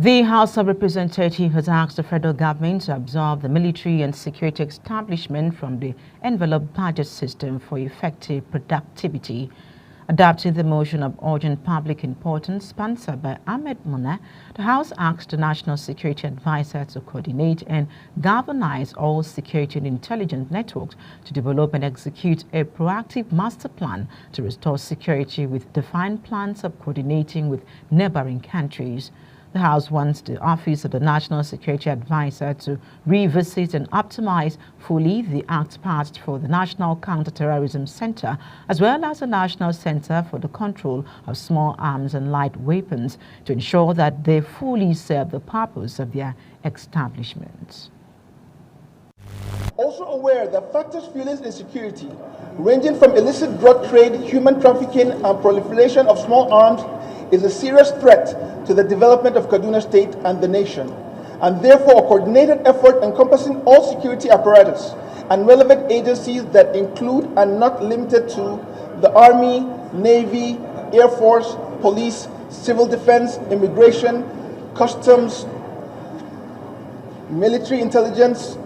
The House of Representatives has asked the federal government to absolve the military and security establishment from the envelope budget system for effective productivity. Adopting the motion of urgent public importance sponsored by Ahmed Muna, the House asked the National Security Advisor to coordinate and galvanize all security and intelligence networks to develop and execute a proactive master plan to restore security with defined plans of coordinating with neighboring countries. The House wants the Office of the National Security Advisor to revisit and optimize fully the act passed for the National Counterterrorism Center, as well as the National Center for the Control of Small Arms and Light Weapons, to ensure that they fully serve the purpose of their establishments. Also aware that factors fueling insecurity, ranging from illicit drug trade, human trafficking, and proliferation of small arms, is a serious threat to the development of Kaduna State and the nation, and therefore a coordinated effort encompassing all security apparatus and relevant agencies that include and not limited to the Army, Navy, Air Force, Police, Civil Defense, Immigration, Customs, Military Intelligence,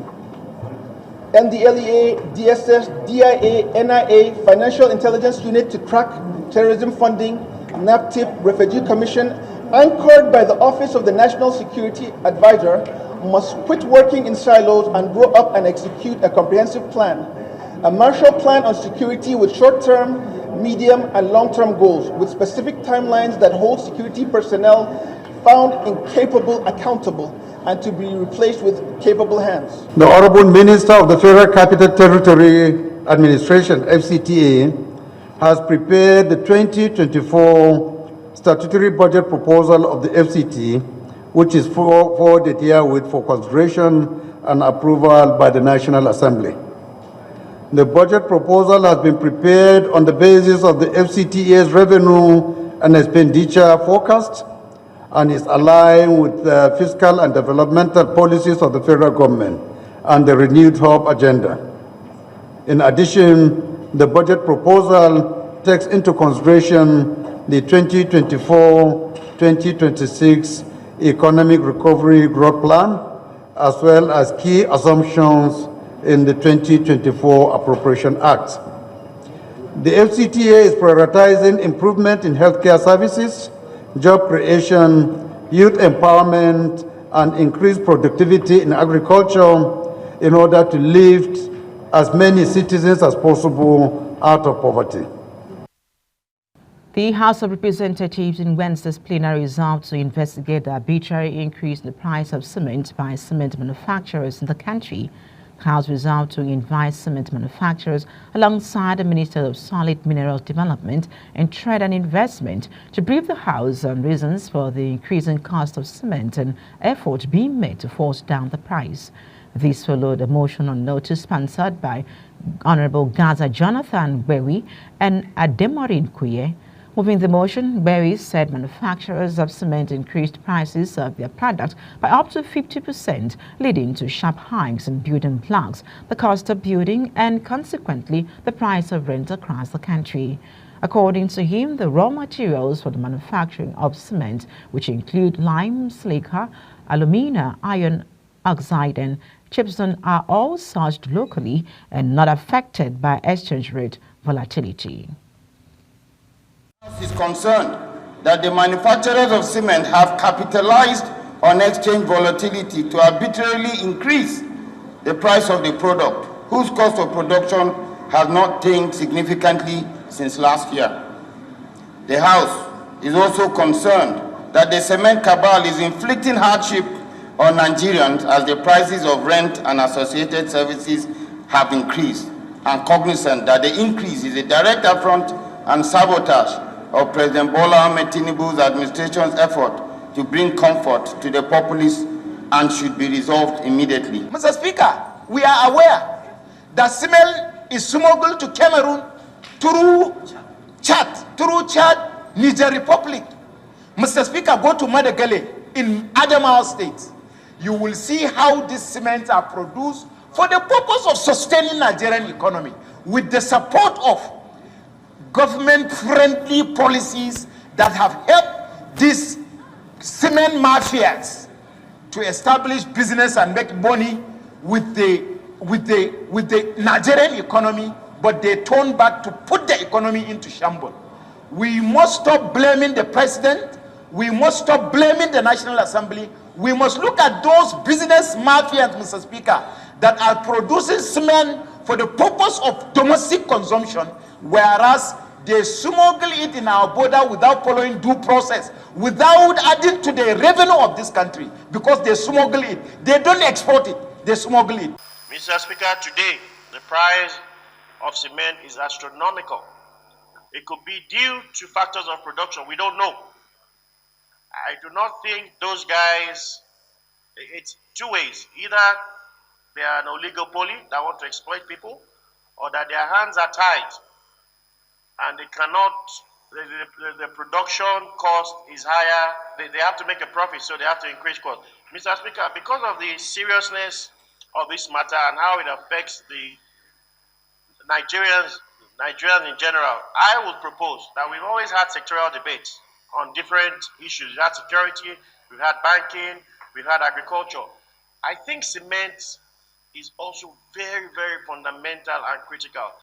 NDLEA, DSS, DIA, NIA, Financial Intelligence Unit to track terrorism funding, NAPTIP, Refugee Commission, anchored by the Office of the National Security Advisor, must quit working in silos and grow up and execute a comprehensive plan, a Marshall Plan on security with short-term, medium, and long-term goals, with specific timelines that hold security personnel found incapable accountable and to be replaced with capable hands. The Honorable Minister of the Federal Capital Territory Administration, FCTA, has prepared the 2024 statutory budget proposal of the FCT, which is forwarded herewith for consideration and approval by the National Assembly. The budget proposal has been prepared on the basis of the FCTA's revenue and expenditure forecast and is aligned with the fiscal and developmental policies of the federal government and the renewed hope agenda. In addition, the budget proposal takes into consideration the 2024-2026 Economic Recovery Growth Plan, as well as key assumptions in the 2024 Appropriation Act. The FCTA is prioritizing improvement in healthcare services, job creation, youth empowerment, and increased productivity in agriculture in order to lift as many citizens as possible out of poverty. The House of Representatives in Wednesday's plenary resolved to investigate the arbitrary increase in the price of cement by cement manufacturers in the country. The House resolved to invite cement manufacturers alongside the Minister of Solid Minerals Development and Trade and Investment to brief the House on reasons for the increasing cost of cement and effort being made to force down the price. This followed a motion on notice sponsored by Honorable Gaza Jonathan Berry and Ademorin Kuye. Moving the motion, Berry said manufacturers of cement increased prices of their product by up to 50%, leading to sharp hikes in building blocks, the cost of building, and consequently the price of rent across the country. According to him, the raw materials for the manufacturing of cement, which include lime, silica, alumina, iron oxide, and gypsum, are all sourced locally and not affected by exchange rate volatility. Is concerned that the manufacturers of cement have capitalized on exchange volatility to arbitrarily increase the price of the product, whose cost of production has not changed significantly since last year. The House is also concerned that the cement cabal is inflicting hardship on Nigerians as the prices of rent and associated services have increased, and cognizant that the increase is a direct affront and sabotage of President Bola Ahmed Tinubu's administration's effort to bring comfort to the populace and should be resolved immediately. Mr. Speaker, we are aware that cement is smuggled to Cameroon through Chad, Niger Republic. Mr. Speaker, go to Madagali in Adamawa State. You will see how these cements are produced for the purpose of sustaining Nigerian economy with the support of government-friendly policies that have helped this cement mafias to establish business and make money with the Nigerian economy, but they turn back to put the economy into shambles. We must stop blaming the president. We must stop blaming the National Assembly. We must look at those business mafias, Mr. Speaker, that are producing cement for the purpose of domestic consumption, whereas they smuggle it in our border without following due process, without adding to the revenue of this country, because they smuggle it. They don't export it, they smuggle it. Mr. Speaker, today the price of cement is astronomical. It could be due to factors of production. We don't know. I do not think those guys, it's two ways. Either they are an oligopoly that want to exploit people, or that their hands are tied and they cannot, the production cost is higher. They have to make a profit, so they have to increase cost. Mr. Speaker, because of the seriousness of this matter and how it affects the Nigerians in general, I would propose that we've always had sectorial debates on different issues. We've had security, we've had banking, we've had agriculture. I think cement is also very, very fundamental and critical.